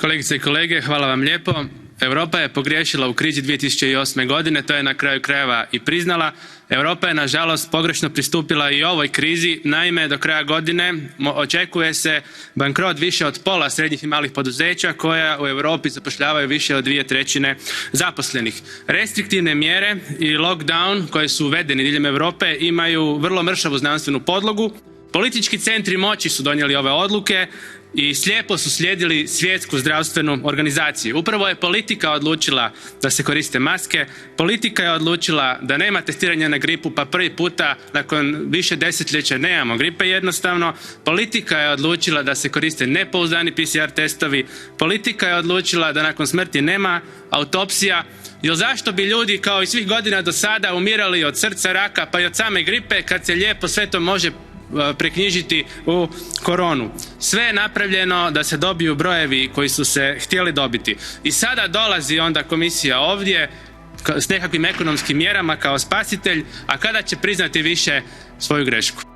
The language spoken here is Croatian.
Kolegice i kolege, hvala vam lijepo. Europa je pogriješila u krizi 2008. godine, to je na kraju krajeva i priznala. Europa je nažalost pogrešno pristupila i ovoj krizi, naime do kraja godine očekuje se bankrot više od pola srednjih i malih poduzeća koja u Europi zapošljavaju više od 2/3 zaposlenih. Restriktivne mjere i lockdown koje su uvedeni diljem Europe imaju vrlo mršavu znanstvenu podlogu. Politički centri moći su donijeli ove odluke i slijepo su slijedili svjetsku zdravstvenu organizaciju. Upravo je politika odlučila da se koriste maske, politika je odlučila da nema testiranja na gripu pa prvi puta nakon više desetljeća nemamo gripe jednostavno, politika je odlučila da se koriste nepouzdani PCR testovi, politika je odlučila da nakon smrti nema autopsija. Jer zašto bi ljudi kao i svih godina do sada umirali od srca, raka pa i od same gripe kad se lijepo sve to može preknjižiti u koronu. Sve je napravljeno da se dobiju brojevi koji su se htjeli dobiti. I sada dolazi onda komisija ovdje s nekakvim ekonomskim mjerama kao spasitelj, a kada će priznati više svoju grešku?